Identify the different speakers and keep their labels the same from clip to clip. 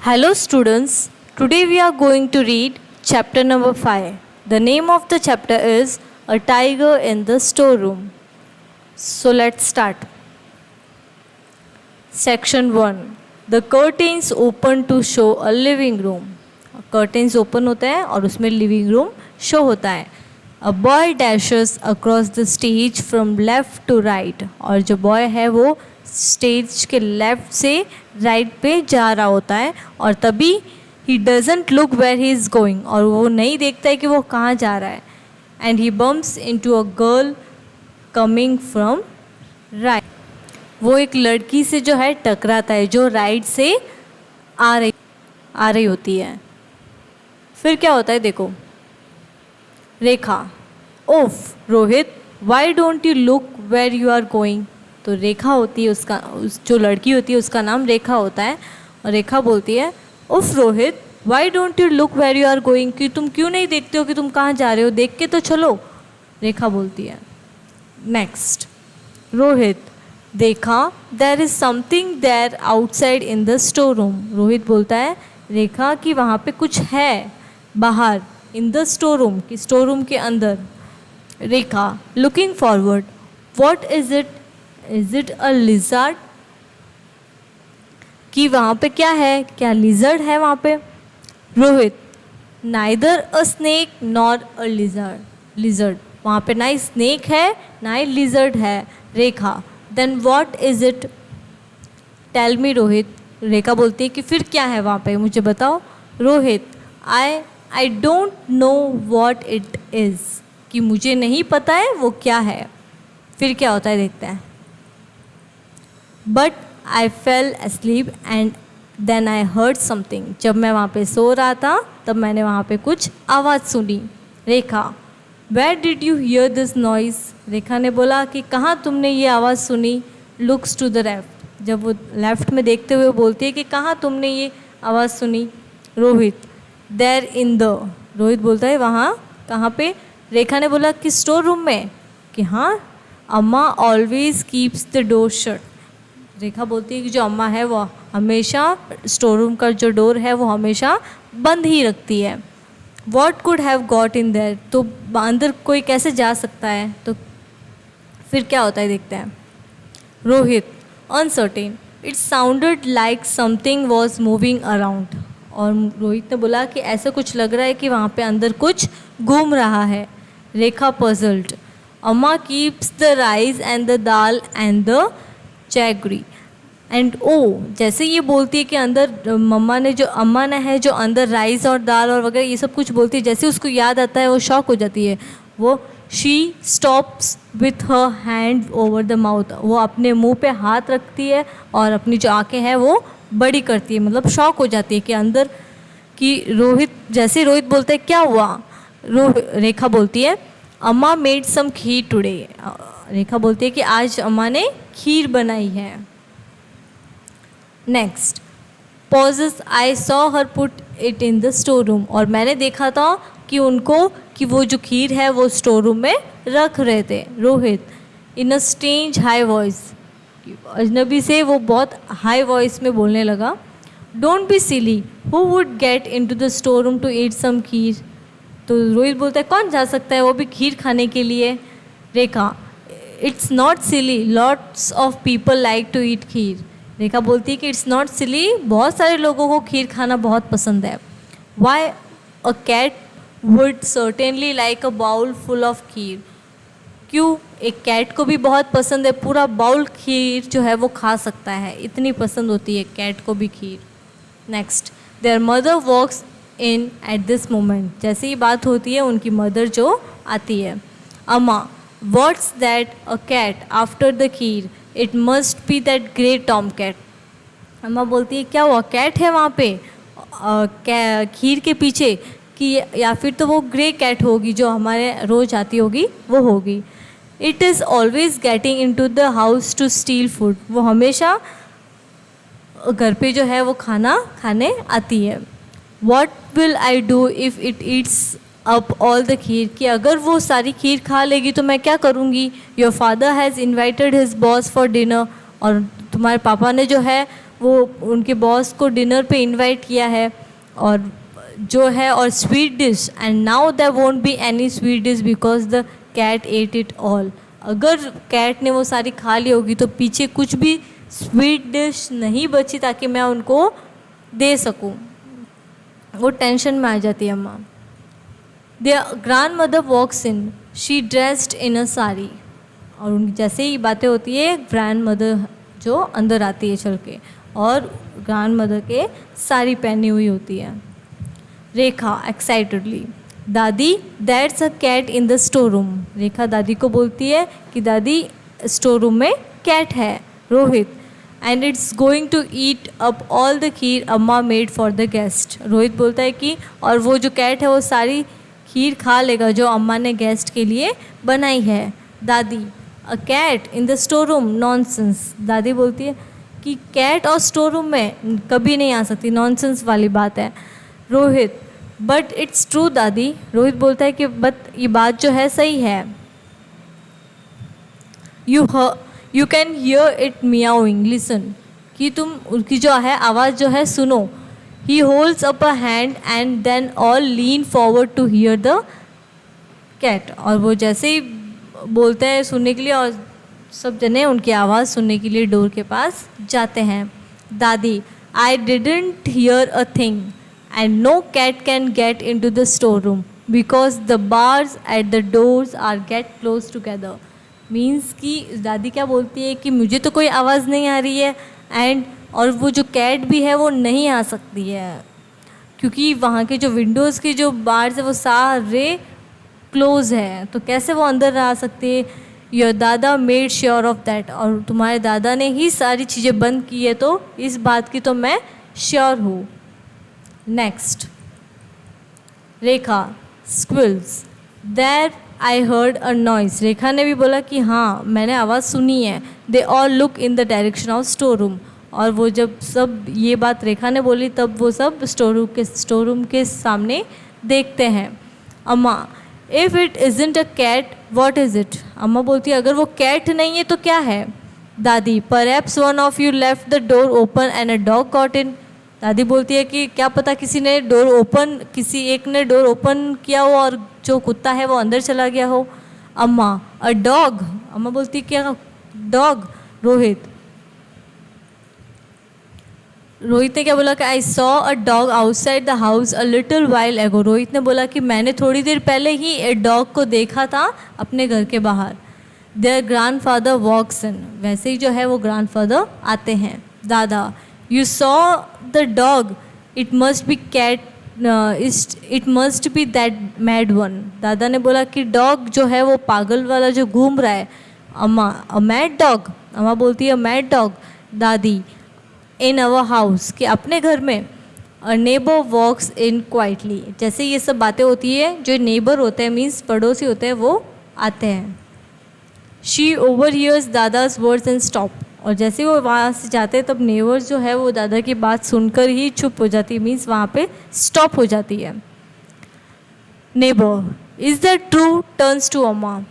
Speaker 1: Hello students, today we are going to read chapter number 5. The name of the chapter is A Tiger in the Storeroom. So let's start. Section 1. The curtains open to show a living room. Curtains open होता है और उसमें living room show होता है. A boy dashes across the stage from left to right. और जो boy है वो स्टेज के लेफ्ट से राइट पे जा रहा होता है और तभी ही doesn't look where he is going और वो नहीं देखता है कि वो कहाँ जा रहा है. And he bumps into a girl coming from right. वो एक लड़की से जो है टकराता है जो राइट से आ रही होती है. फिर क्या होता है देखो. Rekha, oh Rohit, why don't you look where you are going. तो रेखा होती है जो लड़की होती है उसका नाम रेखा होता है और रेखा बोलती है उफ Rohit, why don't you look where you are going. कि तुम क्यों नहीं देखते हो कि तुम कहाँ जा रहे हो, देख के तो चलो. रेखा बोलती है. नेक्स्ट. रोहित, देखा, there is something there outside in the store room. Rohit बोलता है रेखा कि वहाँ पे कुछ है बाहर इन द स्टोर रूम, कि स्टोर रूम के अंदर. Rekha, looking forward, what is it, is it a lizard. कि वहाँ पे क्या है, क्या लिजर्ड है वहाँ पे. Rohit, neither a snake nor a lizard. वहाँ पे ना ही स्नेक है ना ही लिजर्ड है. Rekha, then what is it, tell me Rohit. Rekha बोलती है कि फिर क्या है वहाँ पे, मुझे बताओ. Rohit, I don't know what it is. कि मुझे नहीं पता है वो क्या है. फिर क्या होता है देखते हैं. But I fell asleep and then I heard something. जब मैं वहाँ पे सो रहा था तब मैंने वहाँ पे कुछ आवाज़ सुनी. Rekha, where did you hear this noise. Rekha ने बोला कि कहाँ तुमने ये आवाज़ सुनी. Looks to the left. जब वो लेफ्ट में देखते हुए बोलती है कि कहाँ तुमने ये आवाज़ सुनी. Rohit, there in the. Rohit बोलता है वहाँ कहाँ पे. रेखा ने बोला कि स्टोर रूम में. कि हाँ, Amma always keeps the door shut. Rekha बोलती है कि जो अम्मा है वो हमेशा स्टोर रूम का जो डोर है वो हमेशा बंद ही रखती है. What could have got in their. तो अंदर कोई कैसे जा सकता है. तो फिर क्या होता है देखते हैं. Rohit, uncertain, it sounded like something was moving around. और रोहित ने बोला कि ऐसा कुछ लग रहा है कि वहाँ पे अंदर कुछ घूम रहा है. Rekha, puzzled, Amma keeps the rice and the dal and the jaggery and oh. जैसे ये बोलती है कि अंदर अम्मा ने है जो अंदर राइस और दाल और वगैरह ये सब कुछ बोलती है. जैसे उसको याद आता है वो शॉक हो जाती है. वो she stops with her hand over the mouth. वो अपने मुंह पे हाथ रखती है और अपनी जो आंखें हैं वो बड़ी करती है. मतलब शॉक हो जाती है कि अंदर कि रोहित. जैसे रोहित बोलते हैं क्या हुआ. रेखा बोलती है अम्मा मेड सम खीर टुडे. रेखा बोलती है कि आज अम्मा ने खीर बनाई है. Next. Pauses, I saw her put it in the store room. और मैंने देखा था कि वो जो खीर है वो स्टोर रूम में रख रहे थे. Rohit, in a strange high voice. अजनबी से वो बहुत हाई वॉइस में बोलने लगा. Don't be silly, who would get into the store room to eat some kheer. तो रोहित बोलता है कौन जा सकता है वो भी खीर खाने के लिए. Rekha, it's not silly, lots of people like to eat kheer. Rekha बोलती है कि इट्स नॉट सिली, बहुत सारे लोगों को खीर खाना बहुत पसंद है. Why, a cat would certainly like a bowl full of kheer. क्यों, एक कैट को भी बहुत पसंद है, पूरा बाउल खीर जो है वो खा सकता है, इतनी पसंद होती है कैट को भी kheer. Next. Their mother walks in at this moment. जैसे ही बात होती है उनकी मदर जो आती है. अम्मा, what's that, a cat after the kheer, it must be that grey Tom cat. अम्मा बोलती है क्या हुआ, कैट है वहाँ पे खीर के पीछे. कि या फिर तो वो ग्रे कैट होगी जो हमारे रोज़ आती होगी वो होगी. It is always getting into the house to steal food. वो हमेशा घर पे जो है वो खाना खाने आती है. What will I do if it eats up all the kheer. कि अगर वो सारी खीर खा लेगी तो मैं क्या करूँगी. Your father has invited his boss for dinner. और तुम्हारे पापा ने जो है वो उनके बॉस को डिनर पे इनवाइट किया है और जो है और sweet dish, and now there won't be any sweet dish because the cat ate it all. अगर कैट ने वो सारी खा ली होगी तो पीछे कुछ भी स्वीट डिश नहीं बची ताकि मैं उनको दे सकूं। वो टेंशन में आ जाती है अम्मा। Their grandmother walks in, she dressed in a sari. और उनकी जैसे ही बातें होती है ग्रैंड मदर जो अंदर आती है चल के और ग्रैंड मदर के साड़ी पहनी हुई होती है। Rekha excitedly, Dadi that's a cat in the store room. Rekha दादी को बोलती है कि दादी स्टोर रूम में कैट है। Rohit, and it's going to eat up all the kheer Amma made for the guest. Rohit बोलता है कि और वो जो कैट है वो सारी खीर खा लेगा जो अम्मा ने गेस्ट के लिए बनाई है। दादी, a cat in the store room, nonsense. दादी बोलती है कि कैट और स्टोर रूम में कभी नहीं आ सकती, नॉनसेंस वाली बात है। रोहित, बट इट्स ट्रू दादी। रोहित बोलता है कि बट ये बात जो है सही है। You can hear it meowing, listen, कि तुम उनकी जो है आवाज़ जो है सुनो। He holds up a hand and then all lean forward to hear the cat. और वो जैसे ही बोलते हैं सुनने के लिए और सब जने उनकी आवाज़ सुनने के लिए डोर के पास जाते हैं। दादी, I didn't here a thing and no cat can get into the storeroom because the bars at the doors are get close together। Means कि दादी क्या बोलती है कि मुझे तो कोई आवाज़ नहीं आ रही है एंड और वो जो कैट भी है वो नहीं आ सकती है क्योंकि वहाँ के जो विंडोज़ के जो बार्स है वो सारे क्लोज है, तो कैसे वो अंदर आ सकती है। योर दादा मेड श्योर ऑफ दैट, और तुम्हारे दादा ने ही सारी चीज़ें बंद की है तो इस बात की तो मैं श्योर हूँ। Next, Rekha, squeals, there I heard a noise. Rekha ने भी बोला कि हाँ मैंने आवाज़ सुनी है। They all look in the direction of store room, और वो जब सब ये बात रेखा ने बोली तब वो सब स्टोर रूम के सामने देखते हैं। अम्मा, if it isn't a cat what is it. अम्मा बोलती है अगर वो कैट नहीं है तो क्या है। दादी, perhaps one of you left the door open and a dog got in. दादी बोलती है कि क्या पता किसी एक ने डोर ओपन किया हो और जो कुत्ता है वो अंदर चला गया हो। अम्मा, अ डॉग। अम्मा बोलती है क्या डॉग। रोहित ने क्या बोला कि I saw a dog outside the house a little while एगो। रोहित ने बोला कि मैंने थोड़ी देर पहले ही एक डॉग को देखा था अपने घर के बाहर। देयर ग्रैंडफादर वॉक्स इन, वैसे ही जो है वो ग्रैंडफादर आते हैं। दादा, you saw the dog, it must be cat, it must be that mad one. दादा ने बोला कि डॉग जो है वो पागल वाला जो घूम रहा है। अम्मा, अ मैड डॉग। अम्मा बोलती है मैड डॉग। दादी, इन अवर हाउस, कि अपने घर में। A neighbour walks in quietly, जैसे ये सब बातें होती है जो नेबर होते हैं मीन्स पड़ोसी होते हैं वो आते हैं। She overhears Dada's words and stop, और जैसे वो वहाँ से जाते हैं तब नेबर्स जो है वो दादा की बात सुनकर ही चुप हो जाती है, मीन्स वहाँ पे स्टॉप हो जाती है। Neighbour, is that true, turns to Amma.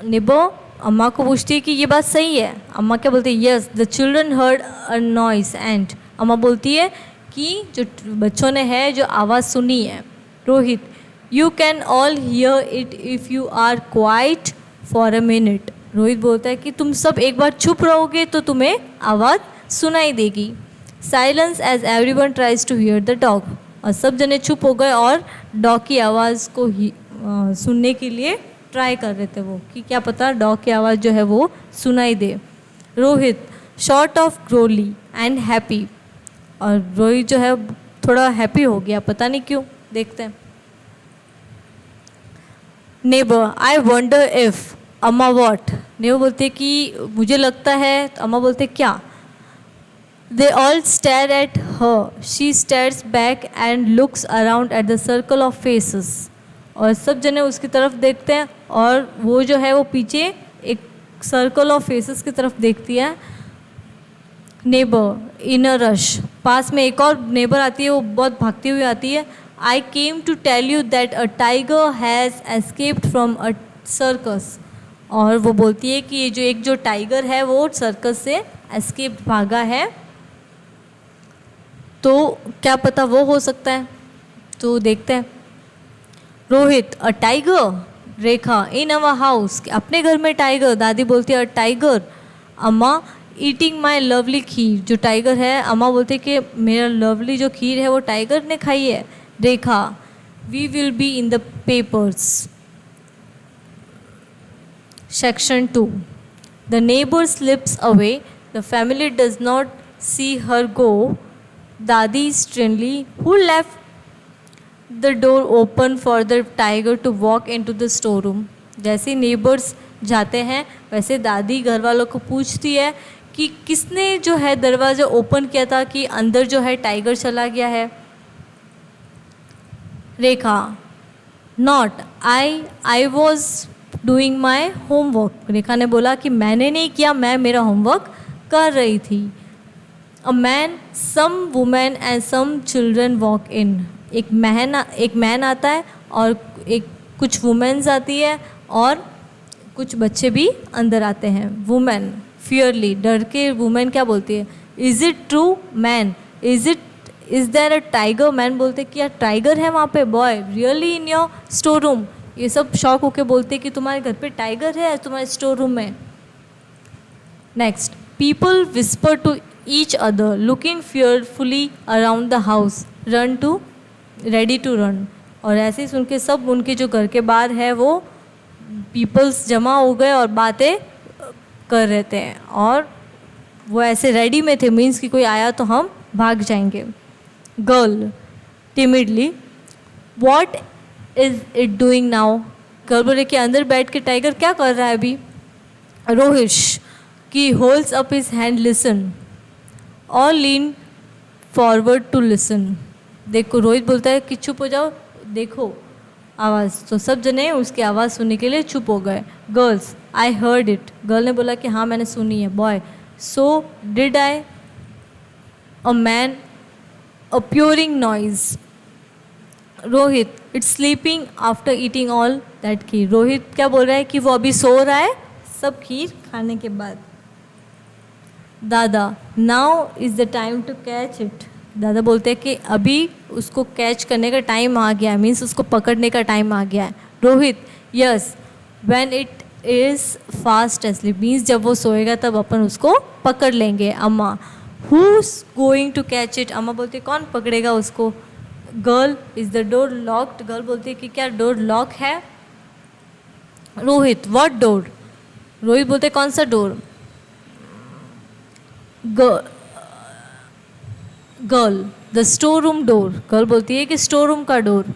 Speaker 1: Neighbour अम्मा को पूछती है कि ये बात सही है। अम्मा क्या बोलती है, yes the children heard a noise and. अम्मा बोलती है कि जो बच्चों ने है जो आवाज़ सुनी है। Rohit, you can all hear it if you are quiet for a minute. Rohit बोलता है कि तुम सब एक बार चुप रहोगे तो तुम्हें आवाज़ सुनाई देगी। Silence as everyone tries to hear the dog, और सब जने चुप हो गए और डॉग की आवाज़ को ही सुनने के लिए ट्राई कर रहे थे वो, कि क्या पता डॉग की आवाज़ जो है वो सुनाई दे। Rohit, sort of growly and happy, और रोहित जो है थोड़ा हैप्पी हो गया, पता नहीं क्यों, देखते हैं। Neighbour, I wonder if. अम्मा, वॉट। नेबर बोलते हैं कि मुझे लगता है। तो अम्मा बोलते क्या। They all stare at her, she stairs back and looks around at the circle of faces, और सब जने उसकी तरफ देखते हैं और वो जो है वो पीछे एक सर्कल ऑफ फेसेस की तरफ देखती है। नेबर, इन अ रश, पास में एक और नेबर आती है, वो बहुत भागती हुई आती है। I came to tell you that a tiger has escaped from a circus, और वो बोलती है कि ये जो टाइगर है वो सर्कस से एस्केप भागा है। तो क्या पता वो हो सकता है, तो देखते हैं। Rohit, a tiger. Rekha, in our house, अपने घर में टाइगर। दादी बोलती है अ टाइगर। अम्मा, ईटिंग माई लवली खीर। जो टाइगर है, अम्मा बोलती है कि मेरा लवली जो खीर है वो टाइगर ने खाई है। Rekha, we will be in the papers. Section 2. The neighbor slips away. The family does not see her go. Dadi sternly, who left the door open for the tiger to walk into the storeroom. जैसे neighbours जाते हैं वैसे दादी घर वालों को पूछती है कि किसने जो है दरवाज़ा ओपन किया था कि अंदर जो है टाइगर चला गया है। Rekha, not I was doing my homework. Rekha ने बोला कि मैंने नहीं किया, मैं मेरा होमवर्क कर रही थी। A man, some women and some children walk in. एक मैन आता है और कुछ वुमेन्स आती है और कुछ बच्चे भी अंदर आते हैं। वुमेन, फियरली, डर के वुमेन क्या बोलती है? Is it true? Man, is there a tiger? Man बोलते कि यार टाइगर है वहाँ पे। Boy, really in your store room? ये सब शॉक होके बोलते कि तुम्हारे घर पे टाइगर है तुम्हारे स्टोर रूम में। Next, people whisper to each other looking fearfully around the house, run to ready to run. और ऐसे ही सुन के सब उनके जो घर के बाहर है वो पीपल्स जमा हो गए और बातें कर रहे थे और वो ऐसे रेडी में थे, मीन्स कि कोई आया तो हम भाग जाएंगे। Girl, timidly, what is it doing now? Girl बोले कि अंदर बैठ के टाइगर क्या कर रहा है अभी। रोहिश कि holds up his hand, listen. और लीन फॉरवर्ड टू लिसन। देखो, रोहित बोलता है कि चुप हो जाओ, देखो आवाज़। तो सब जने उसकी आवाज़ सुनने के लिए चुप हो गए। Girls, I heard it. Girl ने बोला कि हाँ मैंने सुनी है। Boy, so did I. A man, a purring noise. Rohit, it's sleeping after eating all that kheer. Rohit क्या बोल रहा है कि वो अभी सो रहा है सब खीर खाने के बाद। दादा, now is the time to catch it. दादा बोलते हैं कि अभी उसको कैच करने का टाइम आ गया है, मीन्स उसको पकड़ने का टाइम आ गया है। Rohit, yes, when it is fast asleep, means जब वो सोएगा तब अपन उसको पकड़ लेंगे। अम्मा, who is going to catch it? अम्मा बोलती है कौन पकड़ेगा उसको। Girl, is the door locked? Girl बोलती है कि क्या डोर लॉक है। Rohit, what door? रोहित बोलते कौन सा door. Girl, the store room door. Girl बोलती है कि स्टोर रूम का डोर।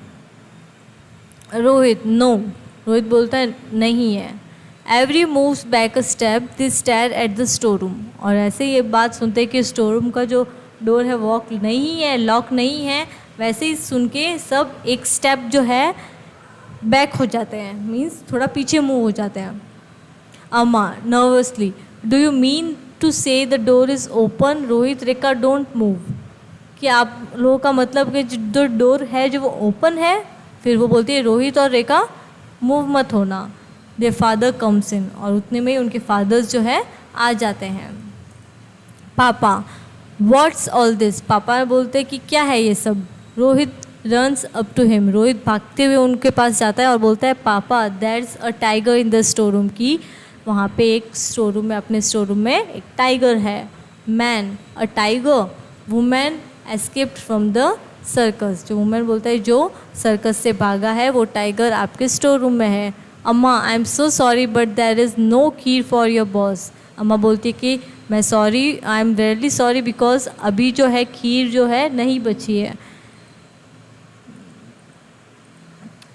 Speaker 1: रोहित, नो। रोहित बोलता है नहीं है। Every moves back a step, this stare at the store room. और ऐसे ये बात सुनते कि स्टोर रूम का जो डोर है वो नहीं है, लॉक नहीं है, वैसे ही सुन के सब एक स्टेप जो है बैक हो जाते हैं, मीन्स थोड़ा पीछे मूव हो जाते हैं। Amma, nervously, do you mean to say the door is open? Rohit, Rekha, don't move. कि आप लोगों का मतलब कि जो डोर है जो वो ओपन है। फिर वो बोलती है रोहित और रेखा मूव मत होना। दे फादर कम्स इन। और उतने में ही उनके फादर्स जो है आ जाते हैं। पापा, व्हाट्स ऑल दिस? पापा बोलते कि क्या है ये सब। Rohit runs up to him. Rohit भागते हुए उनके पास जाता है और बोलता है पापा, that's a tiger in the store room. की वहाँ पे एक स्टोर रूम में, अपने स्टोर रूम में एक टाइगर है। Man, a tiger. Women, escaped from the circus. जो वुमेन बोलता है जो सर्कस से भागा है वो टाइगर आपके स्टोर रूम में है। अम्मा, I am so sorry but there is no kheer for your boss. अम्मा बोलती है कि मैं sorry, I am really sorry because अभी जो है खीर जो है नहीं बची है।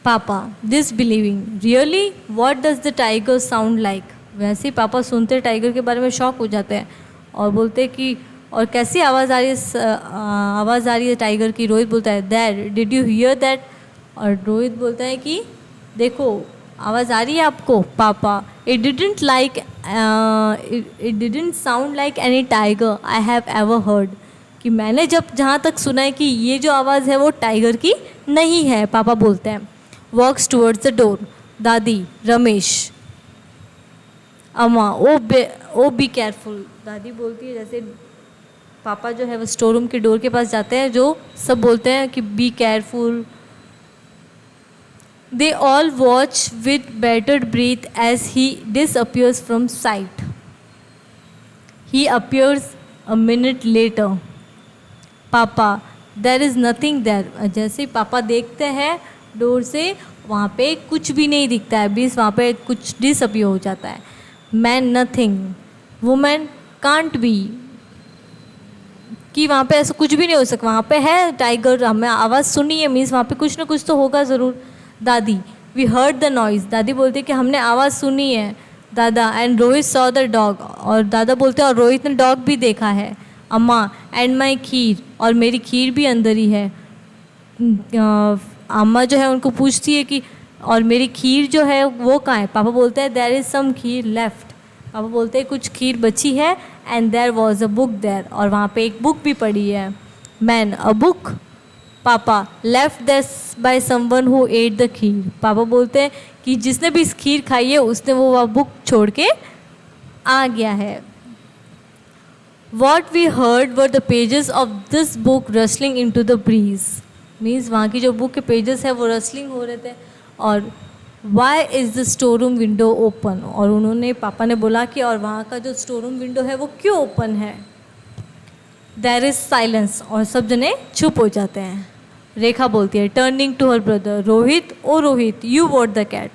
Speaker 1: पापा, this believing, really, what does the tiger sound like? वैसे ही पापा सुनते टाइगर के बारे में शॉक हो जाते हैं और बोलते कि और कैसी आवाज़ आ रही है, आवाज़ आ रही है टाइगर की। रोहित बोलता है that, did you here that? और रोहित बोलता है कि देखो आवाज़ आ रही है आपको। पापा, it didn't like, it didn't sound like any tiger I have ever heard. कि मैंने जब जहाँ तक सुना है कि ये जो आवाज़ है वो टाइगर की नहीं है। पापा बोलते हैं। Walks towards the door. दादी, रमेश। अम्मा, ओ बी केयरफुल। दादी बोलती है जैसे पापा जो है वो स्टोर रूम के डोर के पास जाते हैं, जो सब बोलते हैं कि be careful. They all watch with battered breath as he disappears from sight. He appears a minute later. पापा देर इज़ नथिंग देर। जैसे ही पापा देखते हैं डोर से, वहाँ पे कुछ भी नहीं दिखता है, बीस वहाँ पे कुछ डिसअपियर हो जाता है। Man nothing, women can't be, कि वहाँ पे ऐसा कुछ भी नहीं हो सकता, वहाँ पे है टाइगर, हमें आवाज़ सुनी है, मीन्स वहाँ पे कुछ ना कुछ तो होगा ज़रूर। दादी वी हर्ड द नॉइज़। दादी बोलती है कि हमने आवाज़ सुनी है। दादा and Rohit saw the dog. और दादा बोलते हैं और रोहित ने डॉग भी देखा है। अम्मा एंड माई खीर, और मेरी खीर भी अंदर ही है। अम्मा जो है उनको पूछती है कि और मेरी खीर जो है वो कहाँ है। पापा बोलते हैं there is some kheer left. पापा बोलते हैं कुछ खीर बची है। And there was a book there, और वहाँ पे एक बुक भी पड़ी है। Man a book. Papa left this by someone who ate the kheer. पापा बोलते हैं कि जिसने भी इस खीर खाई है उसने वो बुक छोड़ के आ गया है। What we heard were the pages of this book rustling into the breeze. Means वहाँ की जो बुक के पेजेस है वो रसलिंग हो रहे थे। और why is the store room window open, और उन्होंने पापा ने बोला कि और वहाँ का जो स्टोर रूम विंडो है वो क्यों ओपन है। देर इज़ साइलेंस, और सब जने चुप हो जाते हैं। रेखा बोलती है turning to her brother, Rohit oh Rohit you what the cat.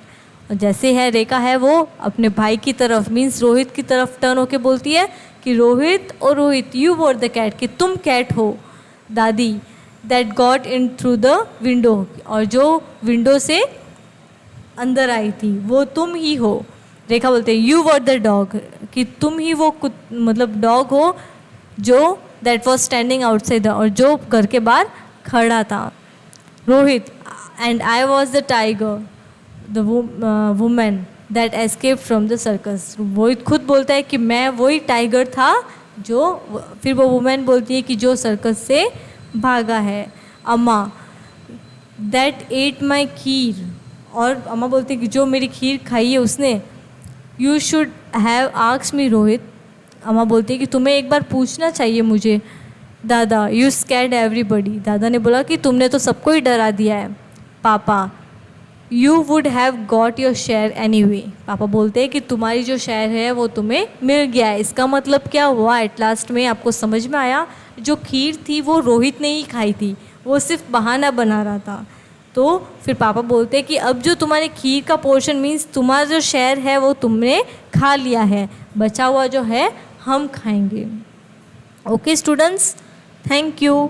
Speaker 1: और जैसे है रेखा है वो अपने भाई की तरफ मीन्स रोहित की तरफ टर्न होके बोलती है कि Rohit oh Rohit you what the cat, कि तुम कैट हो। Dadi that got in through the window, और जो विंडो से अंदर आई थी वो तुम ही हो। रेखा बोलते हैं यू वॉट द डॉग, कि तुम ही वो मतलब डॉग हो जो दैट वॉज स्टैंडिंग आउटसाइड, और जो घर के बाहर खड़ा था। Rohit and I was the tiger the women that escape from the circus. Rohit खुद बोलता है कि मैं वही टाइगर था जो, फिर वो वुमेन बोलती है कि जो सर्कस से भागा है। अम्मा दैट एट माई खीर, और अम्मा बोलती है कि जो मेरी खीर खाई है उसने। You should have asked me Rohit. अम्मा बोलती है कि तुम्हें एक बार पूछना चाहिए मुझे। दादा यू स्कैर्ड एवरीबडी। दादा ने बोला कि तुमने तो सबको ही डरा दिया है। पापा you would have got your share any way. पापा बोलते हैं कि तुम्हारी जो शेयर है वो तुम्हें मिल गया है। इसका मतलब क्या हुआ, एट लास्ट में आपको समझ में आया, जो खीर थी वो रोहित ने ही खाई थी, वो सिर्फ बहाना बना रहा था। तो फिर पापा बोलते हैं कि अब जो तुम्हारी खीर का पोर्शन मीन्स तुम्हारा जो शेयर है वो तुमने खा लिया है, बचा हुआ जो है हम खाएंगे। Okay students, thank you.